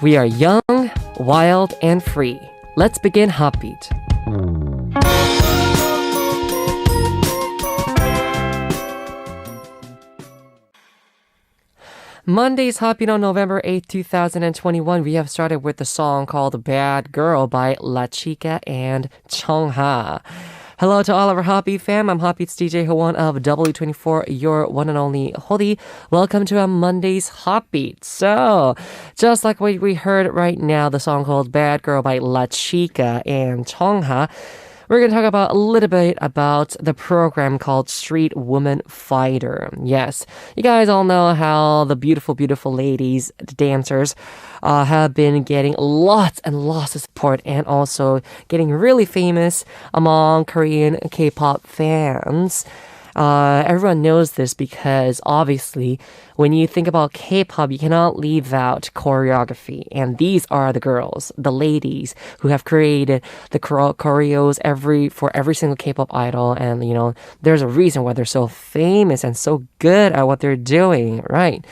We are young, wild, and free. Let's begin HOTBEAT. Monday's HOTBEAT on November 8th, 2021. We have started with the song called Bad Girl by La Chica and Chungha. Hello to all of our HOTBEAT fam. I'm HOTBEAT's DJ Howon of W24, your one and only Hodi. Welcome to our Monday's HOTBEAT. So, just like what we heard right now, the song called Bad Girl by La Chica and Chungha, we're going to talk about a little bit about the program called Street Woman Fighter. Yes, you guys all know how the beautiful, beautiful ladies, the dancers, have been getting lots and lots of support and also getting really famous among Korean K-pop fans. Everyone knows this because obviously when you think about K-pop, you cannot leave out choreography. And these are the girls, the ladies who have created the choreos for every single K-pop idol. And, you know, there's a reason why they're so famous and so good at what they're doing, right?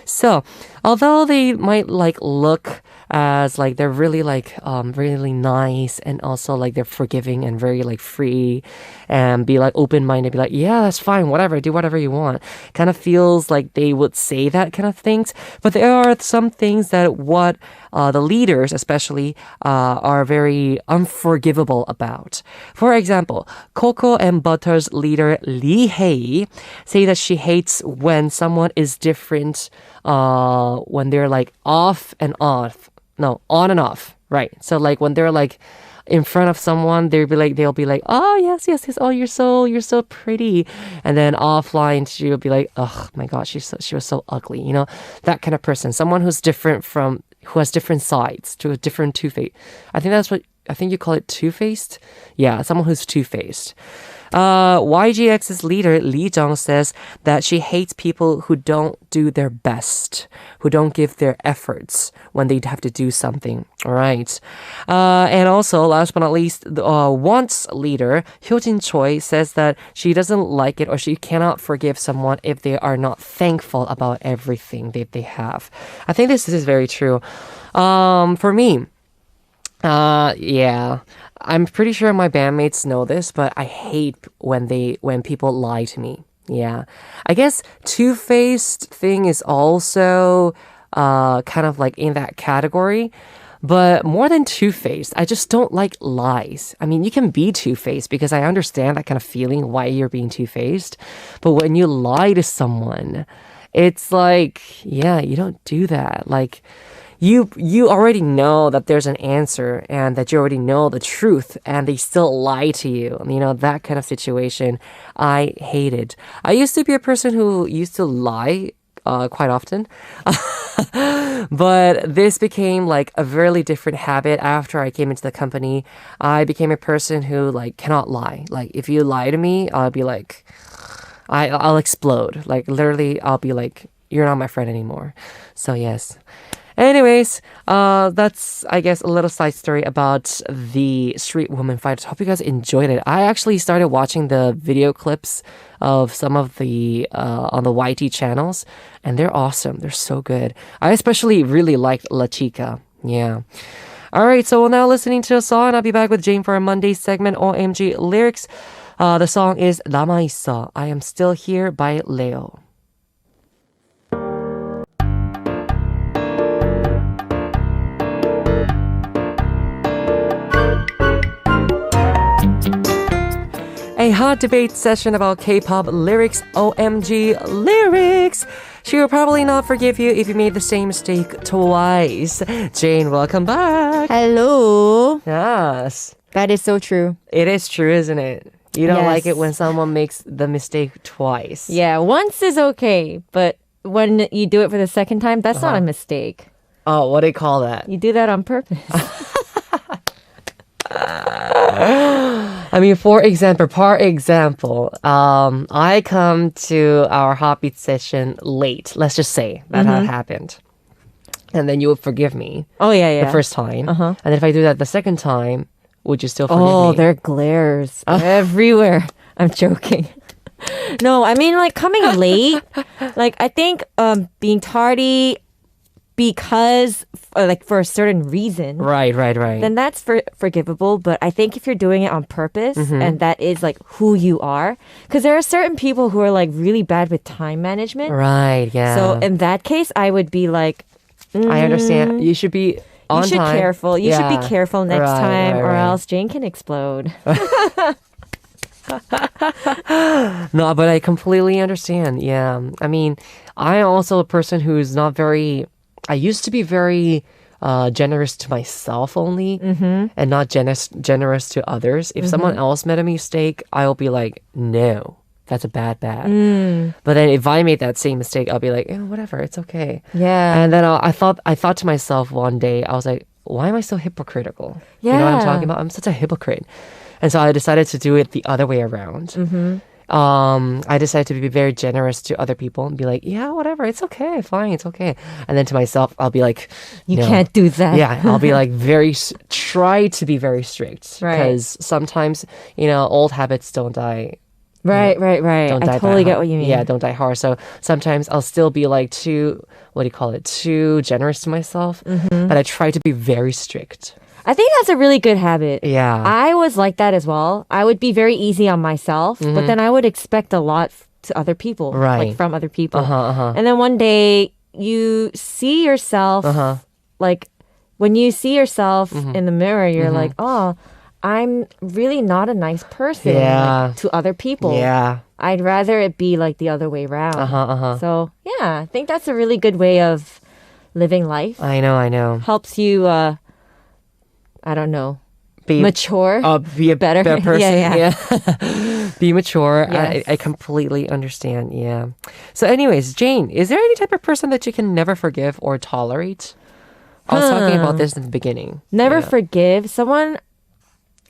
So, although they might look as they're really really nice and also they're forgiving and very free and be open-minded, be yeah, that's fine, whatever, do whatever you want, kind of feels like they would say that kind of things. But there are some things that what the leaders especially are very unforgivable about. For example, Coco and Butter's leader Lee Hae say that she hates when someone is different when they're off and off. No, on and off, right? So when they're in front of someone, they'll be like, oh yes, oh you're so pretty, and then offline she'll be like, oh my gosh, she was so ugly, you know, that kind of person, someone who has different sides, to a different two-faced. I think you call it two-faced. Yeah, someone who's two-faced. YGX's leader Lee Jung says that she hates people who don't do their best, who don't give their efforts when they have to do something. All right. And also, last but not least, Want's leader Hyojin Choi says that she doesn't like it or she cannot forgive someone if they are not thankful about everything that they have. I think this is very true. For me, yeah, I'm pretty sure my bandmates know this, but I hate when people lie to me. Yeah, I guess two-faced thing is also kind of in that category, but more than two-faced, I just don't like lies. I mean, you can be two-faced because I understand that kind of feeling why you're being two-faced, but when you lie to someone, it's yeah, you don't do that. You already know that there's an answer and that you already know the truth and they still lie to you. You know, that kind of situation, I hate it. I used to be a person who used to lie quite often. But this became a really different habit after I came into the company. I became a person who cannot lie. If you lie to me, I'll be I'll explode. Literally, I'll be you're not my friend anymore. So yes. Anyways, that's, I guess, a little side story about the Street Woman Fight. I hope you guys enjoyed it. I actually started watching the video clips of some of the, on the YT channels, and they're awesome. They're so good. I especially really liked La Chica. Yeah. All right, so we're now listening to a song. I'll be back with Jane for our Monday segment, OMG Lyrics. The song is 남아있어, I Am Still Here by Leo. A hot debate session about K-pop lyrics, OMG lyrics. She will probably not forgive you if you made the same mistake twice. Jane, welcome back. Hello. Yes. That is so true. It is true, isn't it? You don't like it when someone makes the mistake twice. Yeah, once is okay, but when you do it for the second time, that's not a mistake. Oh, what do you call that? You do that on purpose. I mean, par example, I come to our HOTBEAT session late. Let's just say that had happened. And then you would forgive me. Oh, yeah. The first time. And then if I do that the second time, would you still forgive me? Oh, there are glares everywhere. I'm joking. No, I mean, coming late. I think being tardy because like for a certain reason, Right. then that's forgivable. But I think if you're doing it on purpose Mm-hmm. and that is like who you are, because there are certain people who are like really bad with time management. Right, yeah. So in that case, I would be like, I understand. You should be on you should time. careful. You should be Yeah. careful next Right, time, right, or right. else Jane can explode. No, but I completely understand. Yeah. I mean, I am also a person who's not very, I used to be very generous to myself only and not generous to others. If someone else made a mistake, I'll be like, no, that's a bad. But then if I made that same mistake, I'll be like, whatever, it's okay. Yeah. And then I thought to myself one day, I was like, why am I so hypocritical? You know what I'm Yeah. talking about? I'm such a hypocrite. And so I decided to do it the other way around. I decided to be very generous to other people and be like, yeah, whatever, it's okay, fine, it's okay. And then to myself, I'll be like, You no. can't do that. Yeah, I'll be like try to be very strict. Right. Because sometimes, old habits don't die. Right. Don't die I totally that get hard. what you mean. Yeah, don't die hard. So sometimes I'll still be like too generous to myself. But I try to be very strict. I think that's a really good habit. Yeah. I was like that as well. I would be very easy on myself, but then I would expect a lot to other people, Right. like from other people. Uh-huh. And then one day you see yourself, like when you see yourself in the mirror, you're like, oh, I'm really not a nice person Yeah. like, to other people. Yeah. I'd rather it be like the other way around. So yeah, I think that's a really good way of living life. I know. Helps you, I don't know, Be mature. be a better. better person. Yeah. Be mature. Yes. I completely understand. Yeah. So, anyways, Jane, is there any type of person that you can never forgive or tolerate? I was talking about this in the beginning. Never Yeah. forgive someone.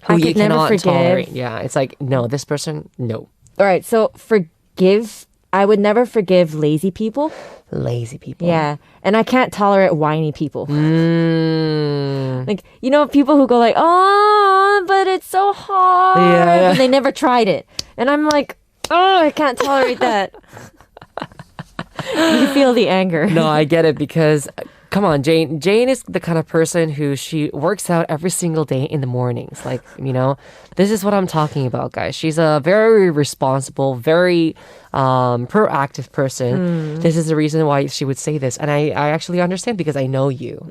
Who I you could never cannot forgive. tolerate. Yeah, it's like no, this person, no. All right, so forgive. I would never forgive lazy people. Lazy people. Yeah, and I can't tolerate whiny people. Like people who go like, "Oh, but it's so hard," Yeah. but they never tried it, and I'm like, "Oh, I can't tolerate that." You feel the anger. No, I get it because come on, Jane. Jane is the kind of person who she works out every single day in the mornings. Like, this is what I'm talking about, guys. She's a very responsible, very proactive person. This is the reason why she would say this. And I actually understand because I know you.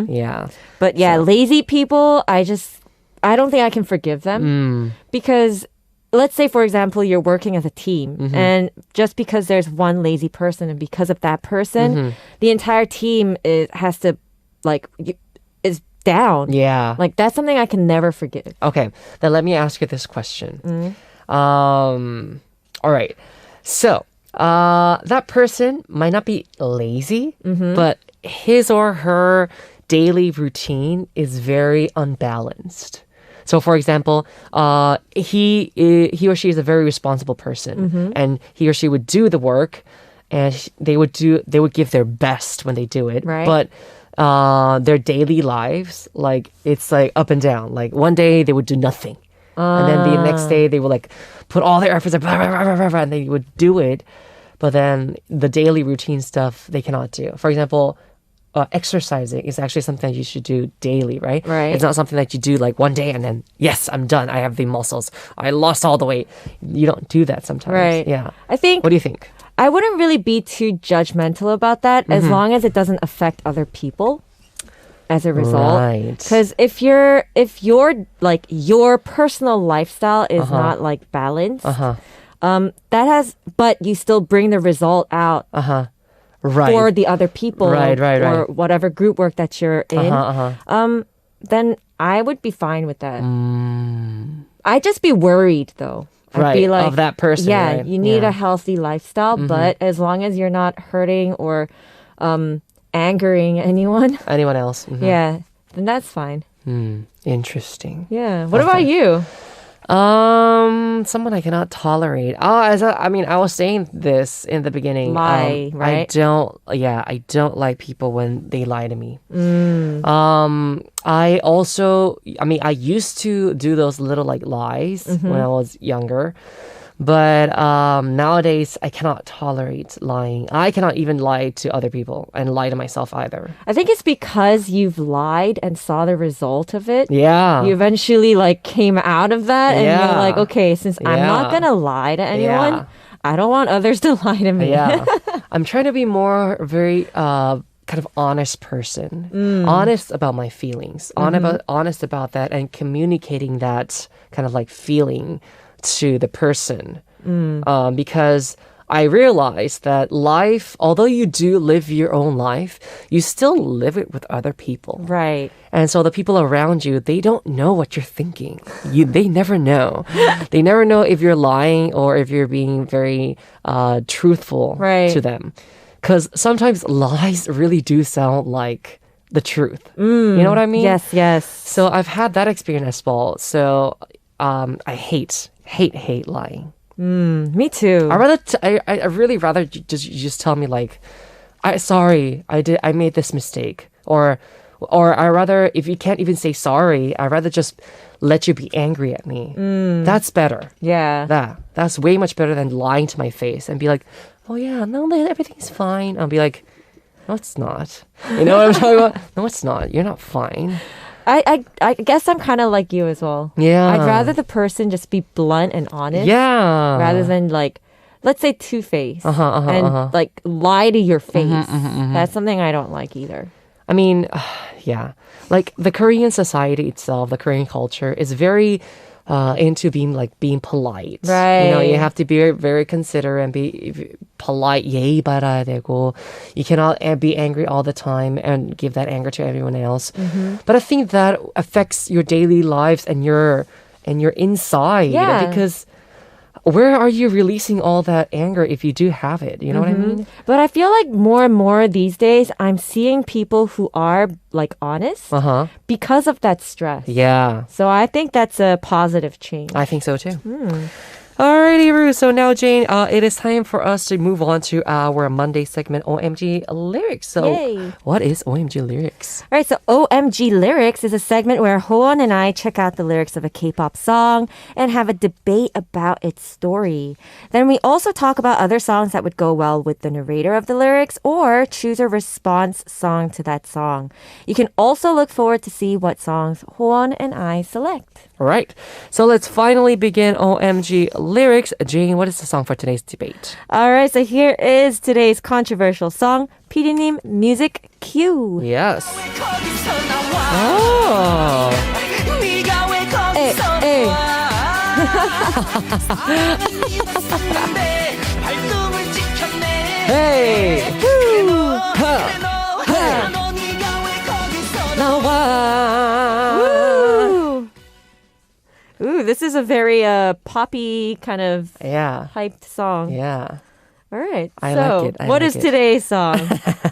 Yeah. But yeah, lazy people, I don't think I can forgive them because let's say, for example, you're working as a team and just because there's one lazy person and because of that person, the entire team has to is down. Yeah. Like that's something I can never forgive. Okay, then let me ask you this question. All right. So, that person might not be lazy, but his or her daily routine is very unbalanced. So, for example, he or she is a very responsible person, and he or she would do the work, and they would give their best when they do it. Right. But their daily lives, like it's like up and down. Like one day they would do nothing, and then the next day they would like put all their efforts, like, blah, blah, blah, blah, blah, and they would do it. But then the daily routine stuff they cannot do. For example, exercising is actually something that you should do daily, right? Right. It's not something that you do like one day and then, yes, I'm done. I have the muscles. I lost all the weight. You don't do that sometimes. Right. Yeah. I think What do you think? I wouldn't really be too judgmental about that as long as it doesn't affect other people as a result. Right. Because if your like your personal lifestyle is not like balanced, but you still bring the result out Right. for the other people Right. or whatever group work that you're in, then I would be fine with that. I'd just be worried though. I'd be Right, like, of that person, Yeah, right? you need Yeah. a healthy lifestyle, but as long as you're not hurting or angering anyone, Anyone else? Mhm. yeah, then that's fine. Interesting. Yeah. What about you? Someone I cannot tolerate. I was saying this in the beginning. Lie, right? I don't like people when they lie to me. I used to do those little like lies when I was younger, But nowadays, I cannot tolerate lying. I cannot even lie to other people and lie to myself either. I think it's because you've lied and saw the result of it. Yeah. You eventually like came out of that and Yeah. you're like, okay, since I'm not Yeah. gonna lie to anyone, Yeah. I don't want others to lie to me. Yeah. I'm trying to be more very kind of honest person. Honest about my feelings. Honest about that and communicating that kind of like feeling to the person. Because I realized that life, although you do live your own life, you still live it with other people. Right. And so the people around you, they don't know what you're thinking. They never know. They never know if you're lying or if you're being very truthful Right. to them. Because sometimes lies really do sound like the truth. You know what I mean? Yes, yes. So I've had that experience as well. So I hate lying. Me too. I rather I really rather you just tell me like, I made this mistake, or I rather, if you can't even say sorry, I rather just let you be angry at me. That's better. Yeah. That's way much better than lying to my face and be like, oh yeah, no, everything's fine. I'll be like, no, it's not. You know what I'm talking about? No, it's not. You're not fine. I guess I'm kind of like you as well. Yeah. I'd rather the person just be blunt and honest. Yeah. Rather than like, let's say two-faced and like lie to your face. That's something I don't like either. I mean, yeah. Like the Korean society itself, the Korean culture is very into being polite. Right. You know, you have to be very, very considerate and be polite. 예의 바라야 되고. You cannot be angry all the time and give that anger to everyone else. But I think that affects your daily lives and your inside. You know, Yeah. because where are you releasing all that anger if you do have it? You know what I mean? But I feel like more and more these days, I'm seeing people who are like honest because of that stress. Yeah. So I think that's a positive change. I think so too. Alrighty, Ru. So now, Jane, it is time for us to move on to our Monday segment, OMG Lyrics. So, Yay. what is OMG Lyrics? All right, so OMG Lyrics is a segment where Howon and I check out the lyrics of a K-pop song and have a debate about its story. Then we also talk about other songs that would go well with the narrator of the lyrics or choose a response song to that song. You can also look forward to see what songs Howon and I select. All right. So let's finally begin OMG Lyrics. Jane, what is the song for today's debate? All right, so here is today's controversial song, PD님 Music Cue. Yes. Oh. Hey. Hey. Ooh, this is a very poppy kind of Yeah. hyped song. Yeah. All right. I so, like it. what is today's song?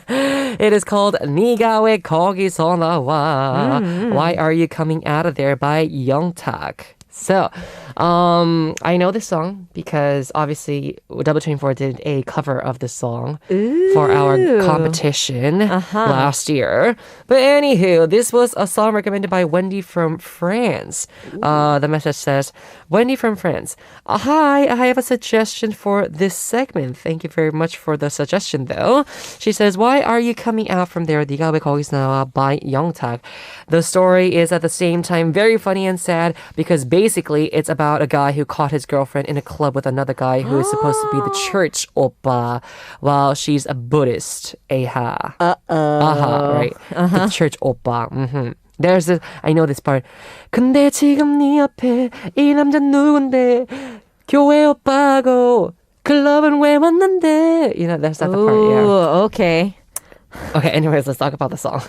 It is called 네가 왜 거기서 나와? Why Are You Coming Out of There by Youngtak. So, I know this song because obviously Double24 did a cover of this song for our competition last year. But anywho, this was a song recommended by Wendy from France. The message says, Wendy from France. Hi, I have a suggestion for this segment. Thank you very much for the suggestion though. She says, Why Are You Coming Out From There? 네가 왜 거기서 나와 by Youngtak. The story is at the same time very funny and sad because basically it's about a guy who caught his girlfriend in a club with another guy who is supposed to be the church oppa while she's a Buddhist. Aha, right. The church oppa. There's this, I know this part. 근데 지금 네 옆에 이 남자 누군데 교회 오빠고 클럽은 왜 왔는데. You know, that's not the part. Yeah. Okay. Okay, anyways, let's talk about the song.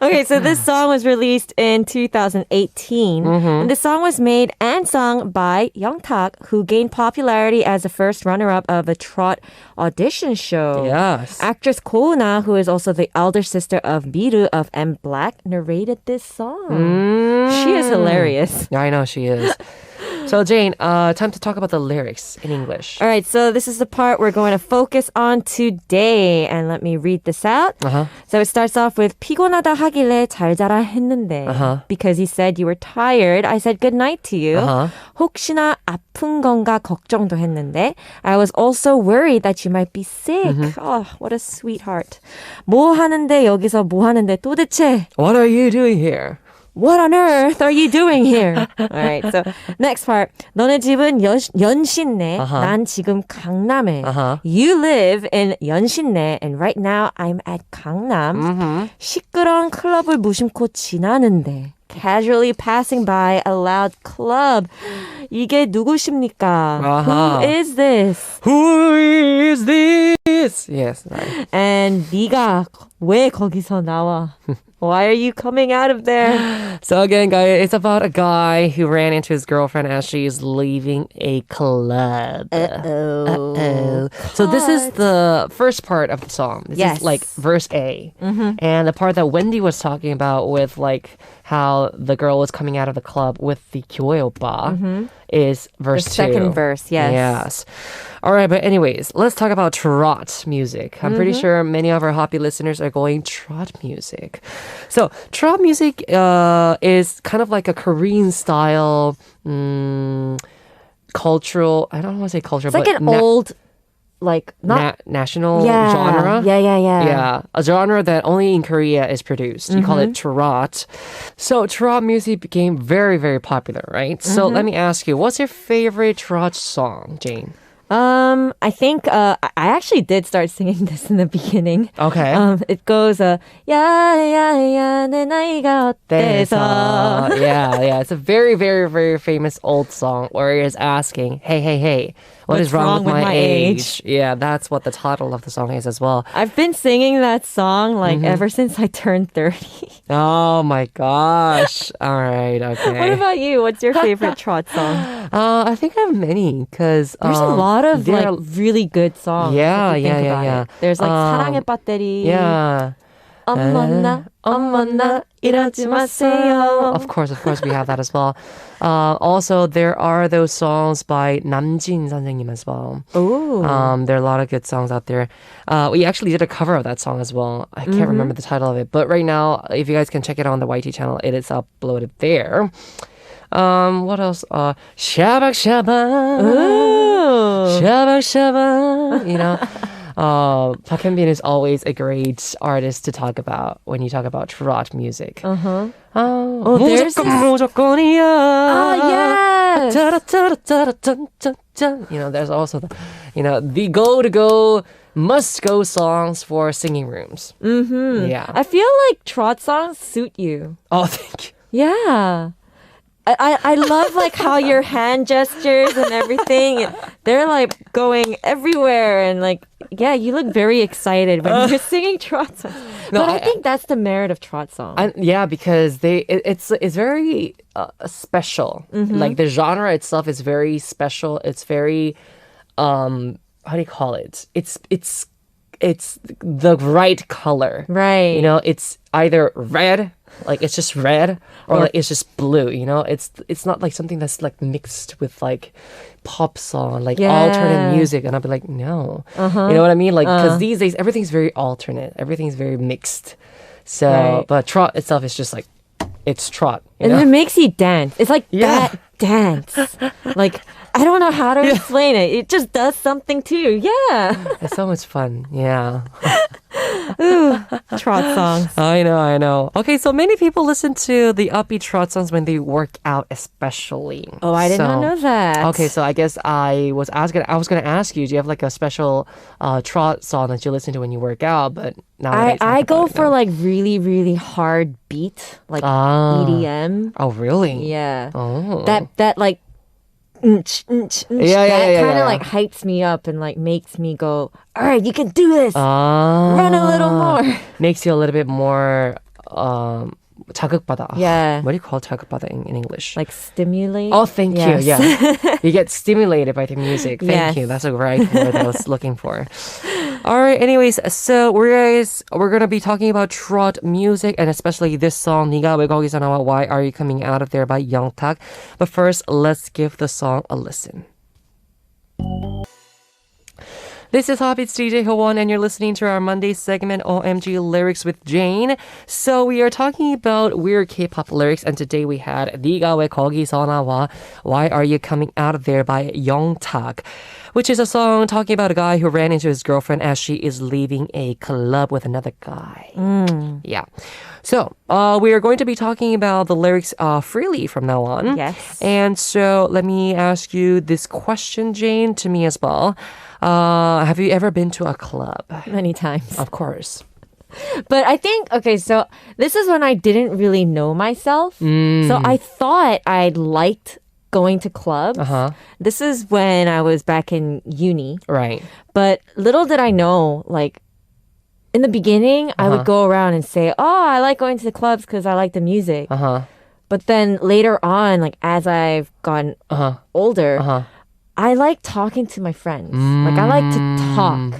Okay, so this song was released in 2018. And the song was made and sung by Youngtak, who gained popularity as the first runner-up of a trot audition show. Yes. Actress Ko-una, who is also the elder sister of Miru of M Black, narrated this song. She is hilarious. Yeah, I know she is. So Jane, time to talk about the lyrics in English. All right, so this is the part we're going to focus on today. And let me read this out. So it starts off with 피곤하다 하길래 잘 자라 했는데. Because he said you were tired, I said good night to you. 혹시나 아픈 건가 걱정도 했는데. I was also worried that you might be sick. Oh, what a sweetheart. 뭐 하는데 여기서 뭐 하는데 도대체. What are you doing here? What on earth are you doing here? All right, so next part. 너네 집은 연신내. 난 지금 강남에. You live in 연신내, and right now I'm at 강남. 시끄러운 클럽을 무심코 지나는데. Casually passing by a loud club. 이게 누구십니까? Who is this? Who is this? Yes. Right. And 네가 왜 거기서 나와? Why are you coming out of there? So again, guys, it's about a guy who ran into his girlfriend as she's leaving a club. Uh-oh. So this is the first part of the song. This is like verse A. And the part that Wendy was talking about with like how the girl was coming out of the club with the 교회 오빠 is verse 2. The second verse, yes. Yes. All right, but anyways, let's talk about trot music. I'm pretty sure many of our Hoppy listeners are going trot music. So trot music is kind of like a Korean style cultural, I don't want to say cultural, it's but like an old, like not national genre. Yeah. A genre that only in Korea is produced. You call it trot. So trot music became very, very popular, right? So let me ask you, what's your favorite trot song, Jane? I think I actually did start singing this in the beginning. Okay. It goes 야야야 내 나이가 어때서. Yeah. It's a very, very, very famous old song where he is asking, hey, what is wrong with my age? Yeah, that's what the title of the song is as well. I've been singing that song like ever since I turned 30. Oh my gosh. All right, okay. What about you? What's your favorite trot song? I think I have many because there's a lot of like really good songs. Yeah. There's like 사랑의 배터리. Yeah. 어머나 이러지 마세요. Of course, we have that as well. Also, there are those songs by 남진 선생님 as well. Ooh. There are a lot of good songs out there. We actually did a cover of that song as well. I can't remember the title of it, but right now, if you guys can check it on the YT channel, it is uploaded there. What else? Shabak Shabak. Ooh. Shabak Shabak. You know. Park Hyun-bin is always a great artist to talk about when you talk about trot music. There's this... 무조건이야. yes. You know, there's also the go-to-go, must-go songs for singing rooms. Yeah. I feel like trot songs suit you. Oh, thank you. Yeah. I love like how your hand gestures and everything, they're like going everywhere and like, yeah, you look very excited when you're singing trot songs. But I think that's the merit of trot songs. Yeah, because it's very special. Like the genre itself is very special. It's very, how do you call it? It's the right color. Right. You know, it's either red, like it's just red, or like it's just blue, you know? It's not like something that's like mixed with like pop song, like alternate music. And I'll be like, no. You know what I mean? Like, because these days, everything's very alternate. Everything's very mixed. So, but trot itself is just like, it's trot. You know? And it makes you dance. It's like that dance. Like, I don't know how to explain it. It just does something to you. Yeah. It's so much fun. Yeah. Ooh, trot songs. I know. Okay, so many people listen to the upbeat trot songs when they work out, especially. Oh, I did not know that. Okay, so I guess I was going to ask you, do you have like a special trot song that you listen to when you work out? But now I go for like really, really hard beat, like EDM. Oh, really? Yeah. Oh. That like that kind of like hypes me up and like makes me go, all right, you can do this. Run a little more. Makes you a little bit more 자극받아. Yeah. What do you call 자극받아 in English? Like stimulate. Oh, thank you. Yeah. You get stimulated by the music. Thank you. That's the right word I was looking for. All right. Anyways, so we're gonna be talking about trot music and especially this song 네가 왜 거기서 나와 Why Are You Coming Out of There by Youngtak. But first, let's give the song a listen. This is HOTBEAT's DJ Howon, and you're listening to our Monday segment, OMG Lyrics with Jane. So we are talking about weird K-pop lyrics, and today we had 네가 왜 거기서 나와 Why Are You Coming Out of There by Youngtak, which is a song talking about a guy who ran into his girlfriend as she is leaving a club with another guy. Yeah. So we are going to be talking about the lyrics freely from now on. Yes. And so let me ask you this question, Jane, to me as well. Have you ever been to a club? Many times. Of course. But I think, okay, so this is when I didn't really know myself. So I thought I liked going to clubs. This is when I was back in uni. Right. But little did I know, like, in the beginning, I would go around and say, oh, I like going to the clubs because I like the music. But then later on, like, as I've gotten older, I like talking to my friends. Like, I like to talk,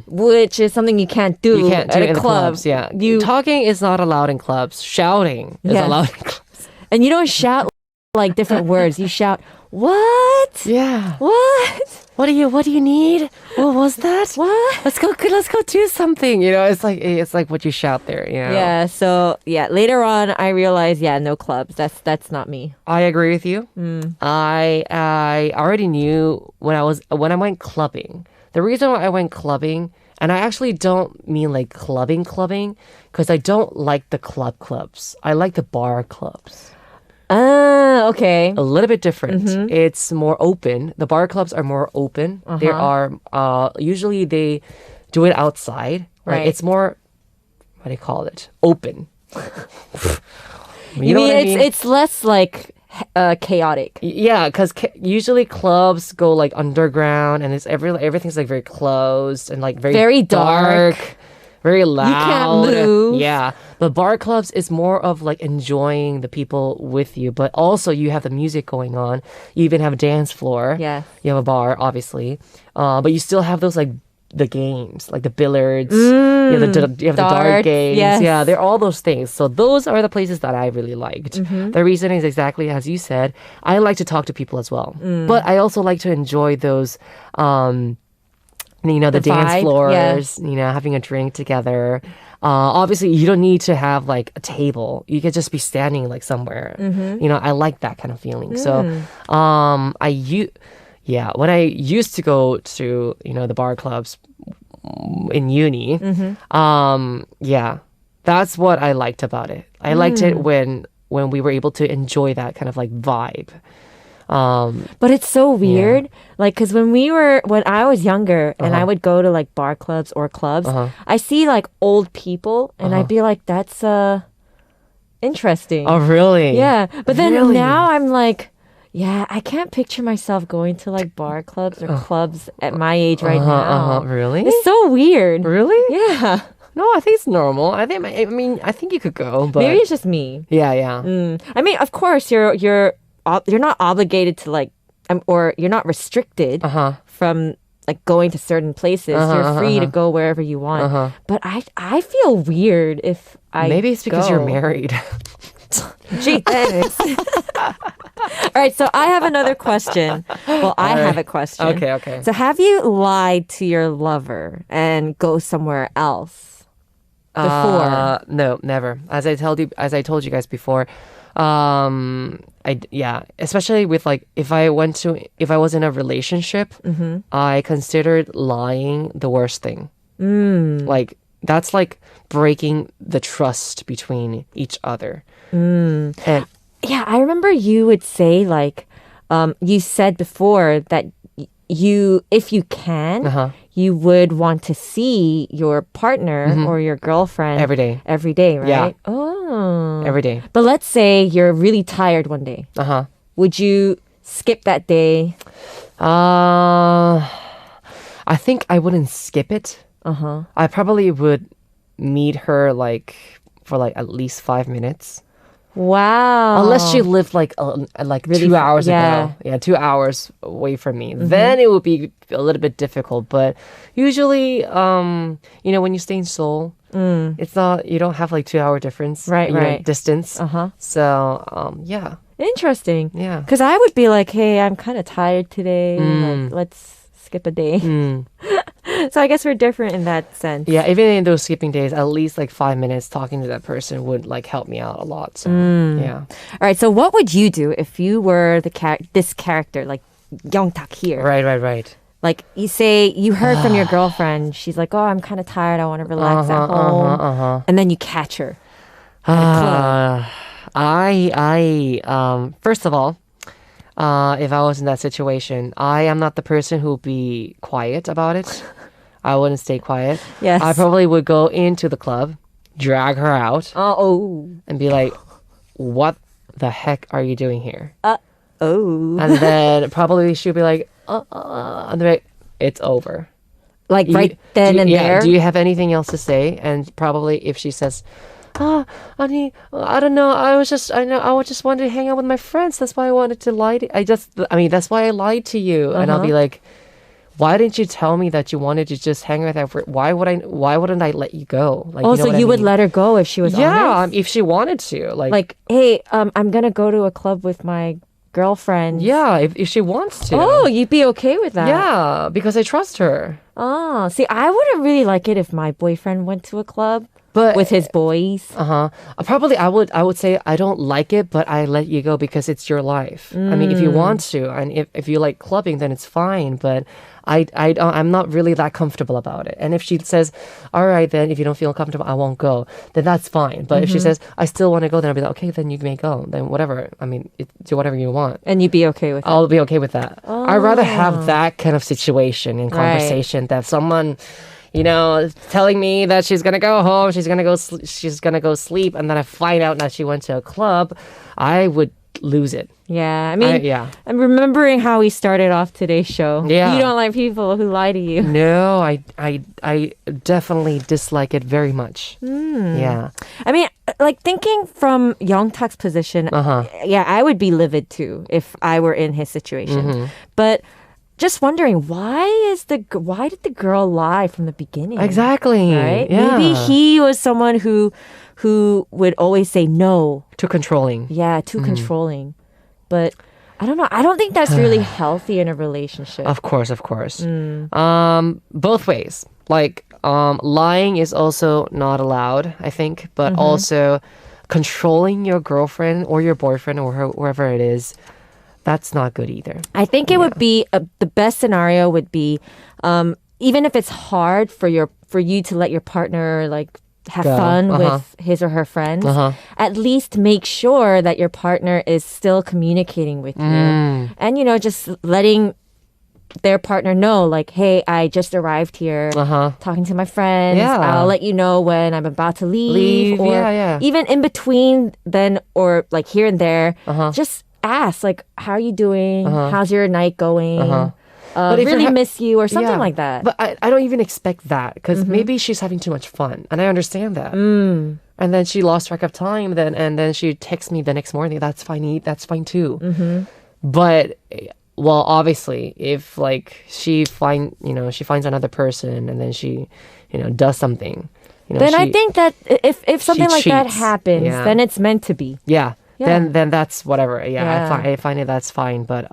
which is something you can't do, You can't do at it a in the club. clubs, yeah. Talking is not allowed in clubs. Shouting is Yes. allowed in clubs. And you don't shout like different words. You shout, what? Yeah. What? What do you need? What was that? What? Let's go do something. You know, it's like what you shout there, you know. Yeah, so yeah, later on I realized, yeah, no clubs. That's not me. I agree with you. I already knew when I went clubbing. The reason why I went clubbing, and I actually don't mean like clubbing, because I don't like the clubs. I like the bar clubs. Ah, okay. A little bit different. It's more open. The bar clubs are more open. There are usually they do it outside. Right. It's more, what do you call it? Open. You know mean what I mean? it's less like chaotic. Yeah, because usually clubs go like underground, and everything's like very closed and like Very dark. very loud. You can't move. Yeah, but bar clubs is more of like enjoying the people with you, but also you have the music going on. You even have a dance floor. Yeah. You have a bar, obviously, but you still have those like the games, like the billiards. You have the dart Darts, games. yes. Yeah, they're all those things. So those are the places that I really liked. The reason is exactly as you said. I like to talk to people as well, but I also like to enjoy those. The dance vibe, floors, having a drink together. Obviously, you don't need to have like a table. You could just be standing like somewhere. I like that kind of feeling. So, when I used to go to, the bar clubs in uni, that's what I liked about it. I liked it when we were able to enjoy that kind of like vibe. But it's so weird, like, because when I was younger and I would go to like bar clubs or clubs, I see like old people and I'd be like, that's interesting. Oh, really? Yeah. But then Really? now I'm like, yeah, I can't picture myself going to like bar clubs or clubs at my age right now. Really? It's so weird. Really? Yeah. No, I think it's normal. I think you could go, but Maybe it's just me. yeah. I mean, of course, you're not obligated to like, or you're not restricted from like going to certain places. You're free to go wherever you want. But I feel weird if I Maybe it's because you're go. married. Gee, thanks. All right, so I have another question. Well, I have a question. Okay. So have you lied to your lover and go somewhere else before? No, never. As I told you guys before, especially with like if I was in a relationship, I considered lying the worst thing. Like that's like breaking the trust between each other. And Yeah, I remember you would say like, you said before that if you can, you would want to see your partner or your girlfriend every day, right? Yeah. Oh, every day. But let's say you're really tired one day. Would you skip that day? I think I wouldn't skip it. I probably would meet her like for like at least 5 minutes. Wow. Unless she lived like Really 2 hours yeah. ago. Yeah, 2 hours away from me. Then it would be a little bit difficult. But usually, when you stay in Seoul, it's not, you don't have like 2 hour difference. Right, right. Distance. Uh-huh. So, yeah. Interesting. Yeah. Because I would be like, hey, I'm kind of tired today. Like, let's skip a day. So I guess we're different in that sense. Yeah, even in those skipping days, at least like 5 minutes talking to that person would like help me out a lot. So, yeah. All right. So what would you do if you were this character, like Young-tak here? Right. Like you say you heard from your girlfriend, she's like, oh, I'm kind of tired. I want to relax at home. And then you catch her at a club. First of all, if I was in that situation, I am not the person who would be quiet about it. I wouldn't stay quiet. Yes. I probably would go into the club, drag her out, and be like, what the heck are you doing here? And then probably she'll be like, and they're like, it's over. Like right then and there? Do you have anything else to say? And probably if she says, honey, I don't know. I just wanted to hang out with my friends. That's why I wanted to lie that's why I lied to you. And I'll be like, why didn't you tell me that you wanted to just hang with her? Why wouldn't I let you go? Like, so you would let her go if she was honest? If she wanted to. Like, hey, I'm going to go to a club with my girlfriend. Yeah, if she wants to. Oh, you'd be okay with that? Yeah, because I trust her. Oh, see, I wouldn't really like it if my boyfriend went to a club. But with his boys. Probably I would say I don't like it, but I let you go because it's your life. I mean, if you want to, and if you like clubbing, then it's fine. But I'm not really that comfortable about it. And if she says, all right, then if you don't feel comfortable, I won't go, then that's fine. But if she says, I still want to go, then I'll be like, okay, then you may go. Then whatever. I mean, do whatever you want. And you'd be okay with that? I'll be okay with that. I'd rather have that kind of situation and conversation that someone, telling me that she's gonna go home, she's gonna go sleep, and then I find out that she went to a club, I would lose it. Yeah, I mean, I'm remembering how we started off today's show. Yeah, you don't like people who lie to you. No, I definitely dislike it very much. Yeah, I mean, like thinking from Young-tak's position, yeah, I would be livid too if I were in his situation, but. Just wondering, why did the girl lie from the beginning? Exactly. Right? Yeah. Maybe he was someone who would always say no. Too controlling. Yeah, too controlling. But I don't know. I don't think that's really healthy in a relationship. Of course. Both ways. Like, lying is also not allowed, I think, but also controlling your girlfriend or your boyfriend or whoever it is. That's not good either. I think it would be the best scenario would be even if it's hard for you to let your partner like have fun with his or her friends, at least make sure that your partner is still communicating with you. And just letting their partner know like, hey, I just arrived here talking to my friends. I'll let you know when I'm about to leave. Or even in between then or like here and there, just ask like, how are you doing? How's your night going? But really miss you or something like that. But I don't even expect that because maybe she's having too much fun and I understand that. And then she lost track of time and then she texts me the next morning. That's fine. That's fine too. But well, obviously if like she finds another person and then she does something, then I think that if something like that happens, then it's meant to be. Yeah. Then that's whatever. I find it that's fine. But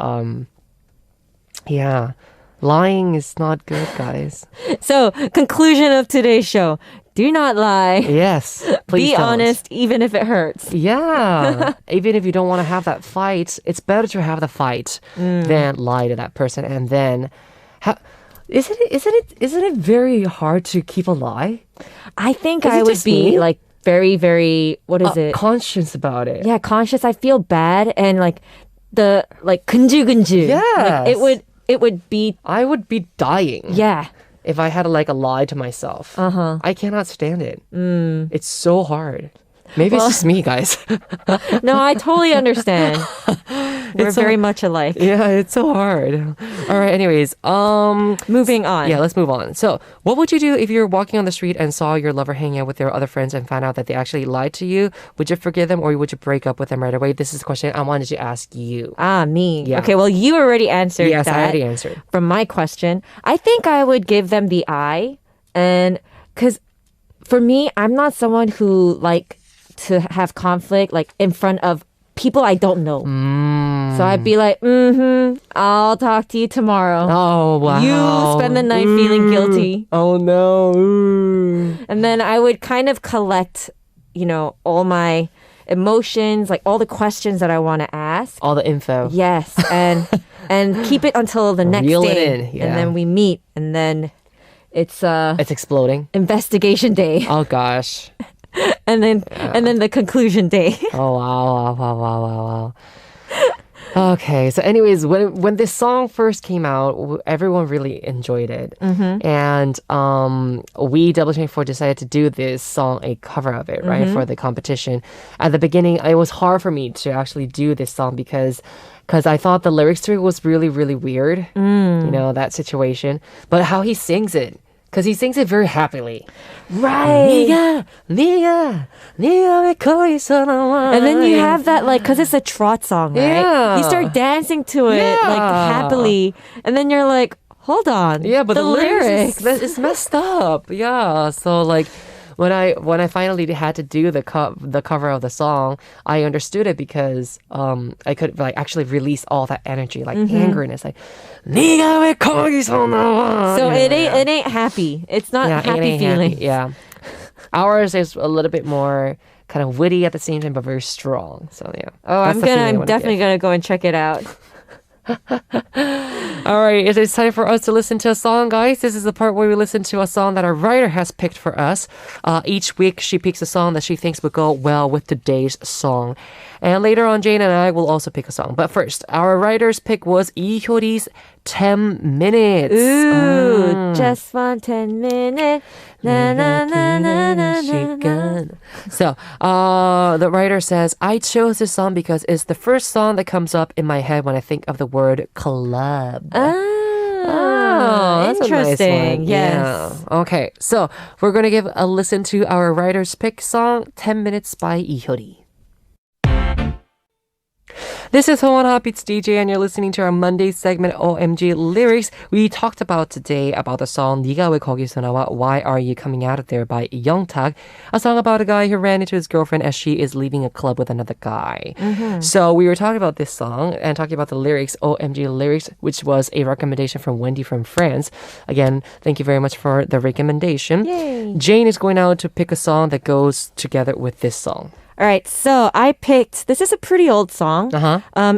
lying is not good, guys. So conclusion of today's show: do not lie. Yes, please. Be don't. honest, even if it hurts. Yeah, even if you don't want to have that fight, it's better to have the fight than lie to that person. And then, isn't it very hard to keep a lie? I think I would be like. Very, very, what is it? Conscious about it. Yeah, conscious. I feel bad and like the 근질근질. Yeah. Like, it would be. I would be dying. Yeah. If I had to like a lie to myself. I cannot stand it. It's so hard. Maybe it's just me, guys. No, I totally understand. We're very much alike. Yeah, it's so hard. All right, anyways. Moving on. Yeah, let's move on. So, what would you do if you're walking on the street and saw your lover hanging out with their other friends and found out that they actually lied to you? Would you forgive them or would you break up with them right away? This is a question I wanted to ask you. Me. Yeah. Okay, well, you already answered Yes, that. I already answered. From my question. I think I would give them the eye. And because for me, I'm not someone who like to have conflict like in front of people I don't know. So I'd be like, I'll talk to you tomorrow. Oh, wow. You spend the night feeling guilty. Oh, no. And then I would kind of collect, all my emotions, like all the questions that I want to ask. All the info. Yes. And keep it until the next Reel it day. in, yeah. And then we meet. And then it's exploding. investigation day. Oh, gosh. And then the conclusion day. Oh, wow. Okay, so anyways, when this song first came out, everyone really enjoyed it. And we, Double24, decided to do this song, a cover of it, right, for the competition. At the beginning, it was hard for me to actually do this song because I thought the lyrics to it was really, really weird, that situation. But how he sings it, because he sings it very happily. Right. 네가 왜 거기서 나와. And then you have that, like, because it's a trot song, right? Yeah. You start dancing to it, like, happily. And then you're like, hold on. Yeah, but the lyrics is messed up. Yeah, so like when I finally had to do the cover of the song, I understood it because I could like actually release all that energy, like anger, and it's like 네가 왜 거기서 나와. So it ain't happy. It's not happy feelings. Yeah, ours is a little bit more kind of witty at the same time, but very strong. So yeah. Oh, I'm definitely gonna go and check it out. All right, it is time for us to listen to a song, guys. This is the part where we listen to a song that our writer has picked for us. Each week, she picks a song that she thinks would go well with today's song. And later on, Jane and I will also pick a song. But first, our writer's pick was Hyori's 10 Minutes. Ooh, just want 10 minutes. Na, na, na, na, na, na, na. So, the writer says, I chose this song because it's the first song that comes up in my head when I think of the word club. That's interesting. A nice one. Yes. Yeah. Okay, so we're going to give a listen to our writer's pick song, 10 Minutes by Hyori. This is Howon HOTBEAT's DJ, and you're listening to our Monday segment, OMG Lyrics. We talked about today about the song 네가 왜 거기서 나와? Why Are You Coming Out of There by Youngtak, a song about a guy who ran into his girlfriend as she is leaving a club with another guy. So we were talking about this song and talking about the lyrics, OMG Lyrics, which was a recommendation from Wendy from France. Again, thank you very much for the recommendation. Yay. Jane is going now to pick a song that goes together with this song. All right, so I picked, this is a pretty old song.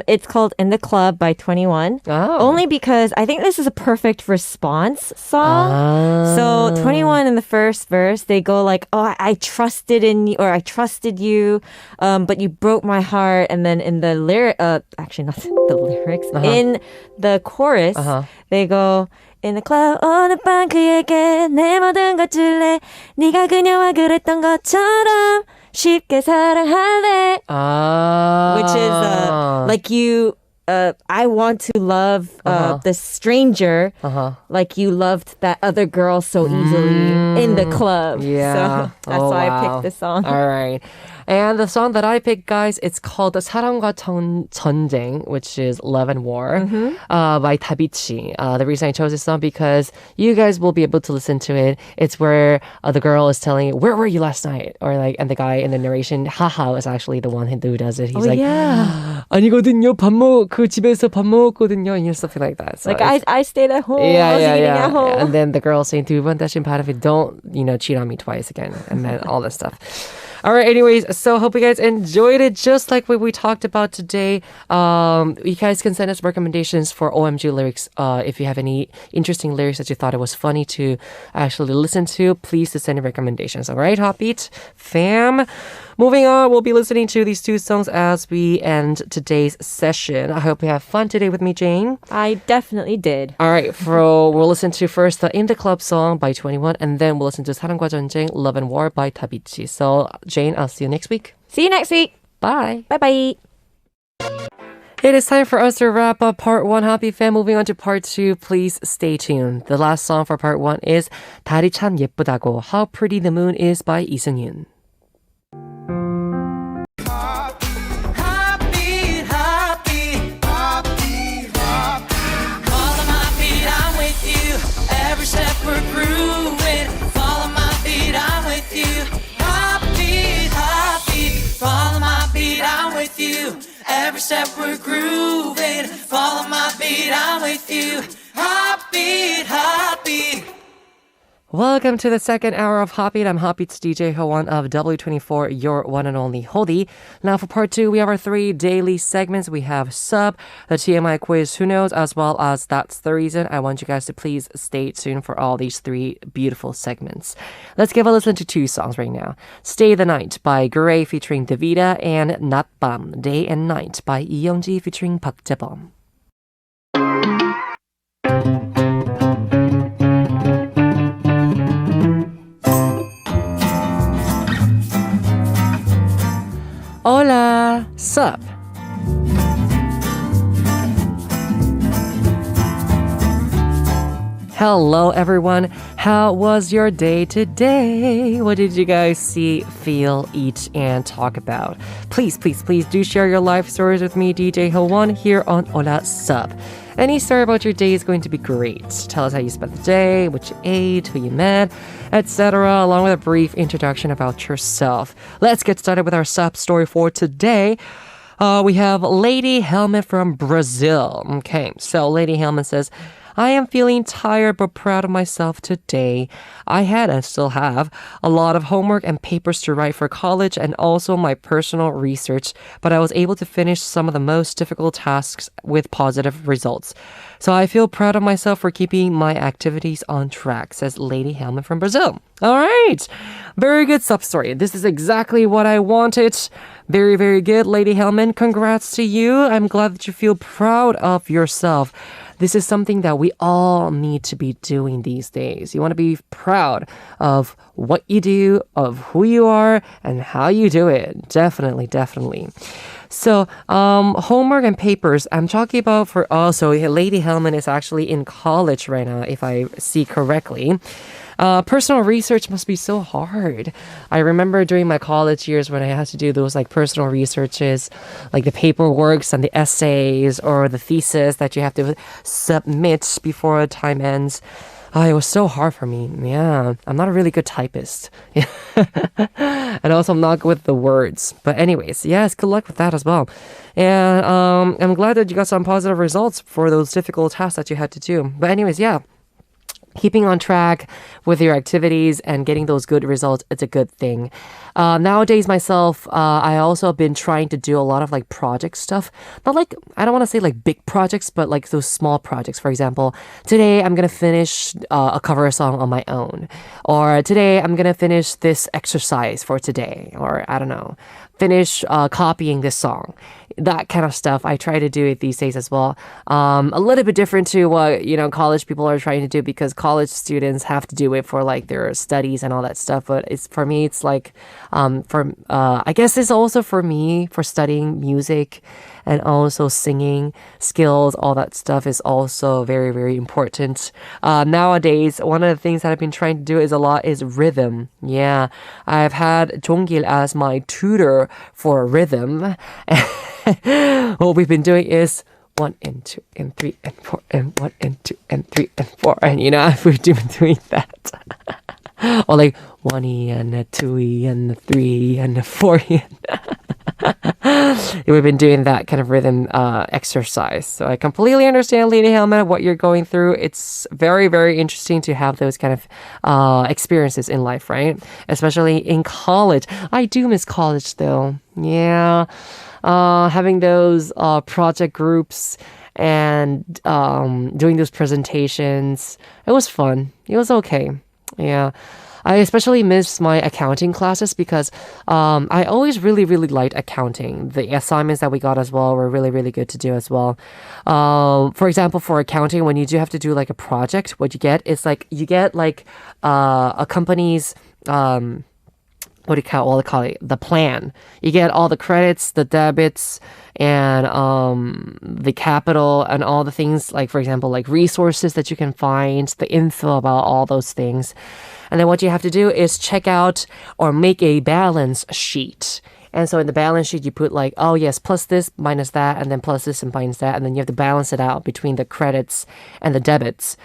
It's called In the Club by 21. Oh. Only because I think this is a perfect response song. So 21 in the first verse, they go like, oh, I trusted in you, or I trusted you, but you broke my heart. And then in the lyric, actually not the lyrics, in the chorus, they go, In the club 오늘 밤 그에게 내 모든 걸 줄래 네가 그녀와 그랬던 것처럼 쉽게 사랑할래. Which is like you I want to love the stranger like you loved that other girl so easily in the club. Yeah. So that's why I picked this song. All right. And the song that I picked, guys, it's called 사랑과 전쟁, which is Love and War, by Davichi. The reason I chose this song because you guys will be able to listen to it. It's where the girl is telling, where were you last night? Or like, and the guy in the narration, haha, is actually the one who does it. He's like, 아니거든요. 그 집에서 밥 먹었거든요. You know, something like that. So like I stayed at home. Yeah, I was eating yeah. at home. And then the girl saying, 두 번 다신 바람에 don't, cheat on me twice again. And then all this stuff. All right, anyways, so hope you guys enjoyed it just like what we talked about today. You guys can send us recommendations for OMG lyrics. If you have any interesting lyrics that you thought it was funny to actually listen to, please send recommendations. All right, HOTBEAT fam. Moving on, we'll be listening to these two songs as we end today's session. I hope you have fun today with me, Jane. I definitely did. All right, we'll listen to first the In the Club song by 21, and then we'll listen to 사랑과 전쟁, Love and War by Davichi. So, Jane, I'll see you next week. See you next week. Bye. Bye-bye. It is time for us to wrap up part 1, Happy Fan. Moving on to part 2, please stay tuned. The last song for part 1 is 달이 참 예쁘다고, How Pretty the Moon Is by 이승윤. Every step we're grooving, follow my beat, I'm with you. Heartbeat, heartbeat. Welcome to the second hour of HOTBEAT. I'm HOTBEAT's DJ Howon of W24, your one and only Hodi. Now for part 2, we have our 3 daily segments. We have Ssup, the TMI quiz, Who Knows, as well as That's the Reason. I want you guys to please stay tuned for all these 3 beautiful segments. Let's give a listen to 2 songs right now. Stay the Night by Gray featuring Davida, and 낮밤, Day and Night by 이영지 featuring 박재범. Hola, Ssup. Hello, everyone. How was your day today? What did you guys see, feel, eat, and talk about? Please, please, please do share your life stories with me, DJ Howon, here on Hola, Ssup. Any story about your day is going to be great. Tell us how you spent the day, what you ate, who you met, etc., along with a brief introduction about yourself. Let's get started with our Ssup story for today. We have Lady Helmin from Brazil. Okay, so Lady Helmin says, I am feeling tired but proud of myself today. I had and still have a lot of homework and papers to write for college and also my personal research, but I was able to finish some of the most difficult tasks with positive results. So I feel proud of myself for keeping my activities on track, says Lady Helmin from Brazil. All right. Very good Ssup story. This is exactly what I wanted. Very, very good, Lady Helmin. Congrats to you. I'm glad that you feel proud of yourself. This is something that we all need to be doing these days. You want to be proud of what you do, of who you are, and how you do it. Definitely, definitely. So, homework and papers, I'm talking about for also, Lady Helmin is actually in college right now, if I see correctly. Personal research must be so hard. I remember during my college years when I had to do those like personal researches, like the paperworks and the essays or the thesis that you have to submit before time ends. It was so hard for me. Yeah, I'm not a really good typist. And also I'm not good with the words. But anyways, yes, good luck with that as well. And I'm glad that you got some positive results for those difficult tasks that you had to do. But anyways, yeah. Keeping on track with your activities and getting those good results, it's a good thing. Nowadays, myself, I also have been trying to do a lot of like project stuff. Not like, I don't want to say like big projects, but like those small projects. For example, today I'm going to finish a cover song on my own. Or today I'm going to finish this exercise for today. Or I don't know, finish copying this song. That kind of stuff. I try to do it these days as well. A little bit different to what, college people are trying to do because college students have to do it for like their studies and all that stuff. But it's for me, it's like, I guess it's also for me for studying music and also singing skills. All that stuff is also very, very important. Nowadays, one of the things that I've been trying to do is rhythm. Yeah, I've had Jonggil as my tutor for rhythm. What we've been doing is 1 and 2 and 3 and 4 and 1 and 2 and 3 and 4, and we've been doing that. Or like 1E and a 2E and a 3 and a 4E. We've been doing that kind of rhythm exercise. So I completely understand, Lady Helmin, what you're going through. It's very, very interesting to have those kind of experiences in life, right? Especially in college. I do miss college though. Yeah. Having those project groups and doing those presentations. It was fun. It was okay. Yeah. I especially miss my accounting classes because I always really, really liked accounting. The assignments that we got as well were really, really good to do as well. For example, for accounting, when you do have to do like a project, what you get is like you get like a company's what do you call it? The plan. You get all the credits, the debits, and the capital, and all the things like, for example, like resources that you can find, the info about all those things. And then what you have to do is check out or make a balance sheet. And so in the balance sheet, you put like, oh yes, plus this, minus that, and then plus this and minus that. And then you have to balance it out between the credits and the debits.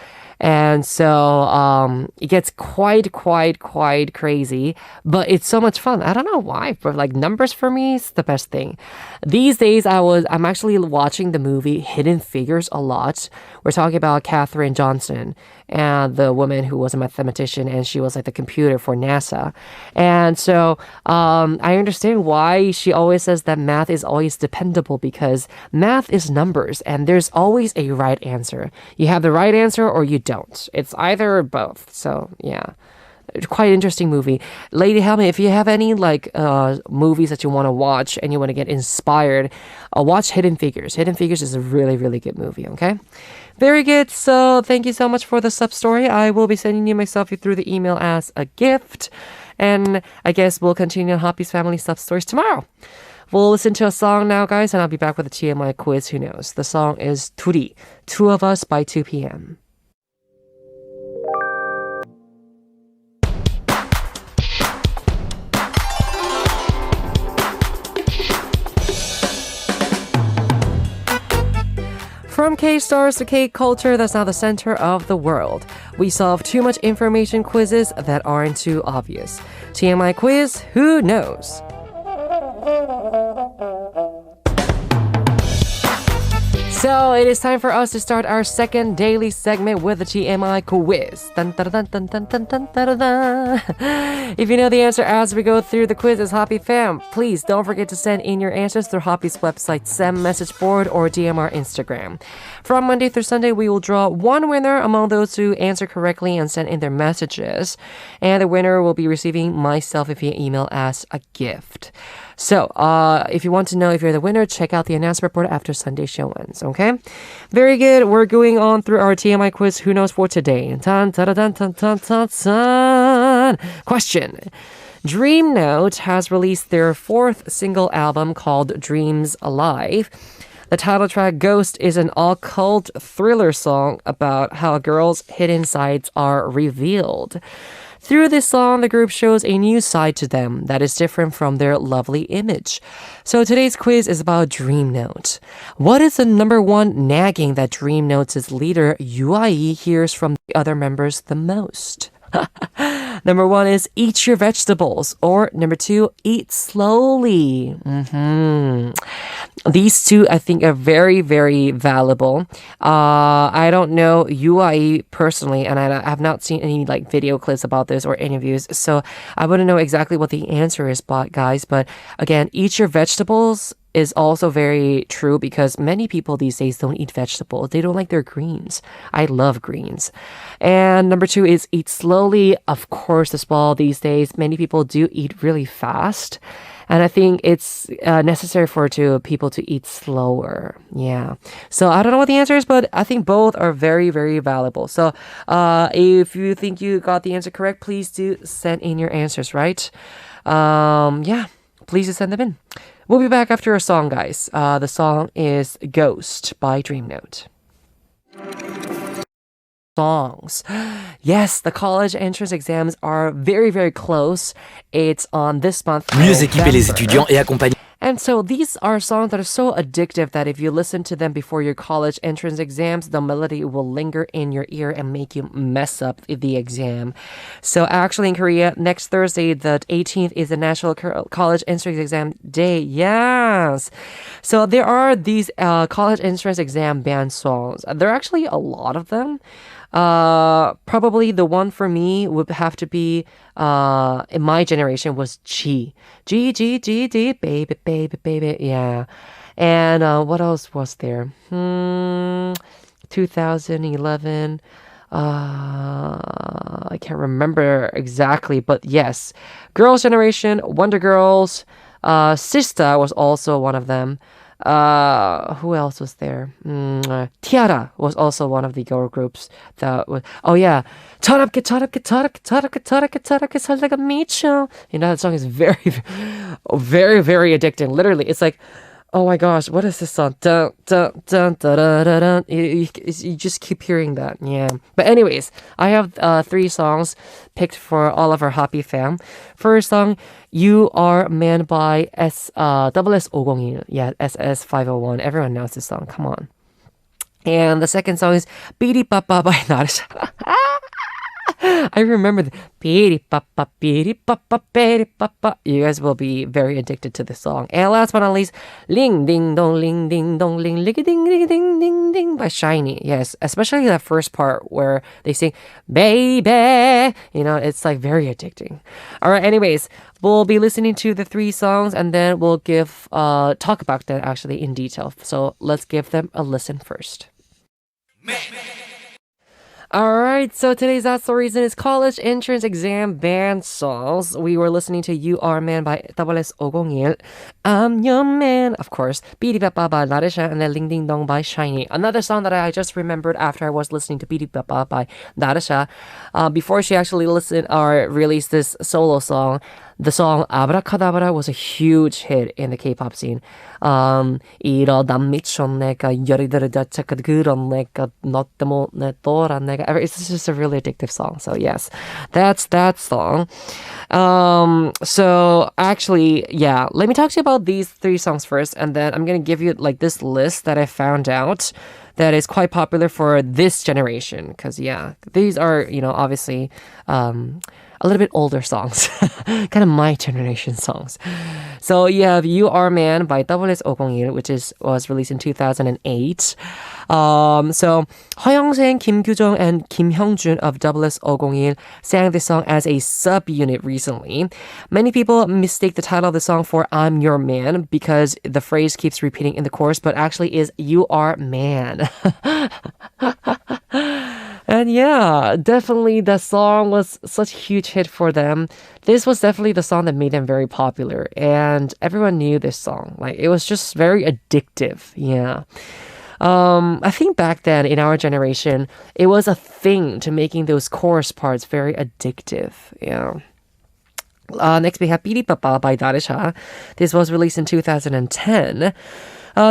And so it gets quite crazy, but it's so much fun. I don't know why, but like numbers for me is the best thing. These days, I'm actually watching the movie Hidden Figures a lot. We're talking about Katherine Johnson and the woman who was a mathematician, and she was like the computer for NASA. And so I understand why she always says that math is always dependable, because math is numbers and there's always a right answer. You have the right answer or you don't. It's either or both. So yeah. Quite interesting movie. Lady Helmin, if you have any like movies that you want to watch and you want to get inspired, watch Hidden Figures. Hidden Figures is a really, really good movie, okay? Very good. So thank you so much for the Ssup story. I will be sending you myself through the email as a gift. And I guess we'll continue Hoppy's Family Ssup stories tomorrow. We'll listen to a song now, guys, and I'll be back with a TMI quiz. Who knows? The song is 둘이, Two of Us by 2 p.m. From K-stars to K-culture that's now the center of the world. We solve too much information quizzes that aren't too obvious. TMI quiz, who knows? So it is time for us to start our second daily segment with the TMI quiz. Dun, dun, dun, dun, dun, dun, dun, dun, dun. If you know the answer as we go through the quiz as Hoppy fam, please don't forget to send in your answers through Hoppy's website, SEM message board, or DMR Instagram. From Monday through Sunday, we will draw one winner among those who answer correctly and send in their messages. And the winner will be receiving myself via email as a gift. So, if you want to know if you're the winner, check out the announcement board after Sunday show ends, okay? Very good. We're going on through our TMI quiz, Who Knows for today. Dun, dun, dun, dun, dun, dun, dun. Question. Dream Note has released their fourth single album called Dreams Alive. The title track, Ghost, is an occult thriller song about how a girl's hidden sides are revealed. Through this song, the group shows a new side to them that is different from their lovely image. So today's quiz is about Dream Note. What is the number one nagging that Dream Note's leader, Youi, hears from the other members the most? Number one is eat your vegetables, or number two, eat slowly. These two, I think, are very, very valuable. I don't know Youi personally, and I have not seen any like video clips about this or interviews, so I wouldn't know exactly what the answer is, guys. But again, eat your vegetables is also very true, because many people these days don't eat vegetables. They don't like their greens. I love greens. And number two is eat slowly. Of course, as well, these days, many people do eat really fast. And I think it's necessary for people to eat slower. Yeah. So I don't know what the answer is, but I think both are very, very valuable. So if you think you got the answer correct, please do send in your answers, right? Yeah, please just send them in. We'll be back after a song, guys. The song is Ghost by Dream Note. Songs. Yes, the college entrance exams are very, very close. It's on this month. Mieux équiper les étudiants et accompagner. And so these are songs that are so addictive that if you listen to them before your college entrance exams, the melody will linger in your ear and make you mess up the exam. So actually in Korea, next Thursday, the 18th, is the National College Entrance Exam Day. Yes! So there are these college entrance exam band songs. There are actually a lot of them. Probably the one for me would have to be in my generation was G, baby, baby, baby. Yeah. And what else was there? 2011. I can't remember exactly, but yes. Girls' Generation, Wonder Girls, Sista was also one of them. Who else was there? Tiara was also one of the girl groups that was. Oh yeah, 철없게 철없게 철없게 철없게 철없게 철없게 살다가 미쳐. You know that song is very, very, very addicting. Literally, it's like, oh my gosh, what is this song? Dun dun dun dun dun dun. Dun. You just keep hearing that. Yeah. But anyways, I have 3 songs picked for all of our Hoppy fam. First song, You Are Man by SS501. Yeah, SS501. Everyone knows this song. Come on. And the second song is Bbi Ri Bba Bba by Narsha. I remember the Bbi Ri Bba Bba, Bbi Ri Bba Bba, Bbi Ri Bba Bba. You guys will be very addicted to this song. And last but not least, Ling Ding Dong Ling Ding Dong Ling Liggy Ding Liggy Ding Ding Ding by Shinee. Yes, especially that first part where they sing baby. You know, it's like very addicting. All right, anyways, we'll be listening to the 3 songs and then we'll talk about that actually in detail. So let's give them a listen first. Alright, so today's That's the Reason is college entrance exam band songs. We were listening to You Are Man by SS501. I'm Your Man, of course. Bbi Ri Bba Bba by Narsha and then Ling Ding Dong by Shinee. Another song that I just remembered after I was listening to Bbi Ri Bba Bba by Narsha. Before she actually released this solo song, the song Abracadabra was a huge hit in the K-pop scene. 이러다 미쳐 내가 열이들을 다쳐가 그런 내가 너 때문에 돌아 내가. It's just a really addictive song. So yes, that's that song. So actually, yeah, let me talk to you about these 3 songs first, and then I'm gonna give you like this list that I found out that is quite popular for this generation. Because yeah, these are, you know, obviously a little bit older songs, kind of my generation songs. So you have You Are Man by SS501, which was released in 2008. So Howon Jane, Kim Kyujong, and Kim Hyungjun of SS501 sang this song as a subunit recently. Many people mistake the title of the song for I'm Your Man because the phrase keeps repeating in the chorus, but actually is You Are Man. And yeah, definitely the song was such a huge hit for them. This was definitely the song that made them very popular, and everyone knew this song. Like, it was just very addictive. Yeah. I think back then in our generation, it was a thing to making those chorus parts very addictive. Yeah. Next we have Bbi Ri Bba Bba by Narsha. This was released in 2010.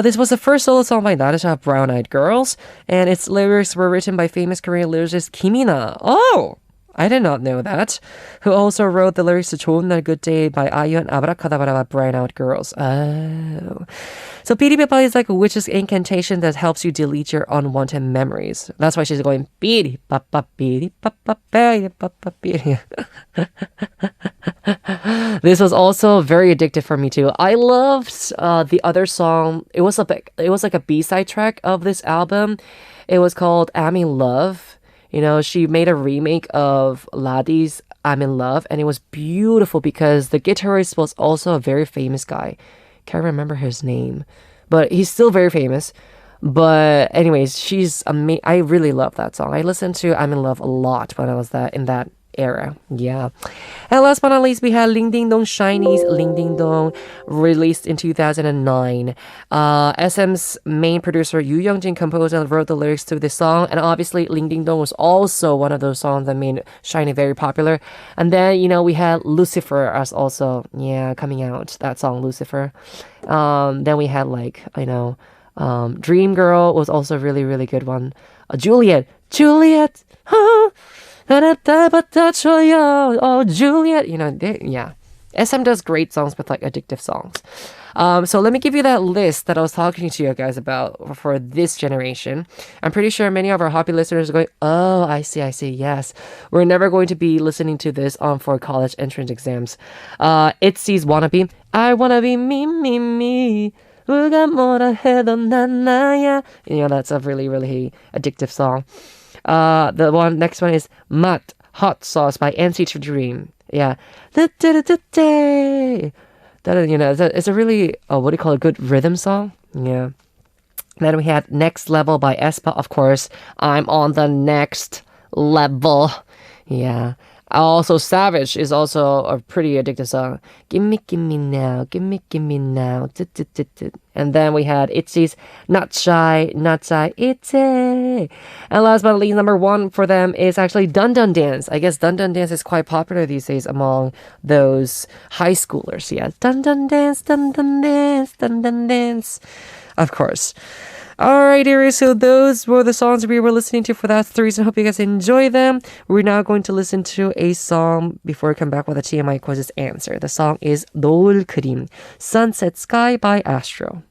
This was the first solo song by Narsha, Brown Eyed Girls, and its lyrics were written by famous Korean lyricist Kim Ina. Oh! I did not know that. Who also wrote the lyrics to 좋은 날 Good Day by IU and Abracadabra by Brown Eyed Girls. Oh. So Bbi Ri Bba Bba is like a witch's incantation that helps you delete your unwanted memories. That's why she's going Bbi Ri Bba Bba, Bbi Ri Bba Bba, Bbi Ri Bba Bba, Bbi Ri. This was also very addictive for me too. I loved the other song. It was like a B-side track of this album. It was called I'm in Love. You know, she made a remake of Ladi's I'm in Love, and it was beautiful because the guitarist was also a very famous guy. Can't remember his name, but he's still very famous. But anyways, she's amazing. I really love that song. I listened to I'm in Love a lot when I was in that era. Yeah. And last but not least, we had Ling Ding Dong, Shinee's Ling Ding Dong, released in 2009. SM's main producer Yoo Young-jin composed and wrote the lyrics to this song, and obviously Ling Ding Dong was also one of those songs that made Shinee very popular. And then, you know, we had Lucifer as also, coming out, that song Lucifer. Then we had like, you know, Dream Girl was also a really, really good one. Juliet, huh? Oh, Juliet. You know, SM does great songs with like addictive songs. So let me give you that list that I was talking to you guys about for this generation. I'm pretty sure many of our Hoppy listeners are going, oh, I see, yes. We're never going to be listening to this for college entrance exams. ITZY's Wannabe. I wanna be me. 누가 뭐라 해도 난 나야. You know, that's a really, really addictive song. The next one is Matt Hot Sauce by NCT Dream. Yeah. You know, it's a really, what do you call it, good rhythm song? Yeah. Then we had Next Level by aespa, of course. I'm on the next level. Yeah. Also, Savage is also a pretty addictive song. Give me now, give me now. And then we had Itzy's Not Shy, Itzy. And last but not least, number one for them is actually Dun Dun Dance. I guess Dun Dun Dance is quite popular these days among those high schoolers. Yeah, Dun Dun Dance, Dun Dun Dance, Dun Dun Dance. Of course. Alright, dearies, so those were the songs we were listening to for that series. I hope you guys enjoy them. We're now going to listen to a song before we come back with a TMI quizz's answer. The song is 노을 그림, Sunset Sky by Astro.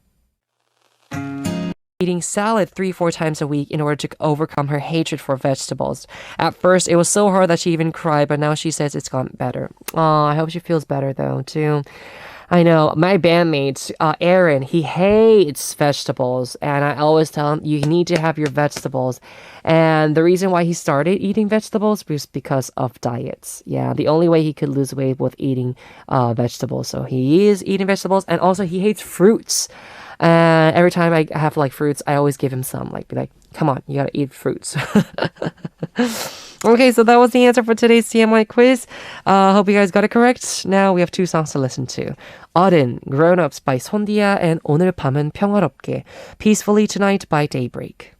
Eating salad 3-4 times a week in order to overcome her hatred for vegetables. At first, it was so hard that she even cried, but now she says it's gotten better. Oh, I hope she feels better though, too. I know, my bandmate, Aaron, he hates vegetables, and I always tell him, you need to have your vegetables. And the reason why he started eating vegetables was because of diets. Yeah, the only way he could lose weight was eating vegetables. So he is eating vegetables, and also he hates fruits. And every time I have like fruits, I always give him some, like, be like, come on, you gotta eat fruits. Okay, so that was the answer for today's CMY quiz. Hope you guys got it correct. Now we have two songs to listen to. 어른, Grown Ups by 손디아, and 오늘 밤은 평화롭게, Peacefully Tonight by Daybreak.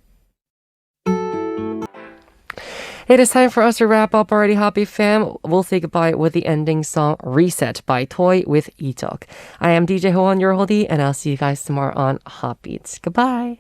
It is time for us to wrap up already, Happy Fam. We'll say goodbye with the ending song Reset by Toy with Itok. I am DJ Howon, your Hodi, and I'll see you guys tomorrow on HOTBEAT. Goodbye.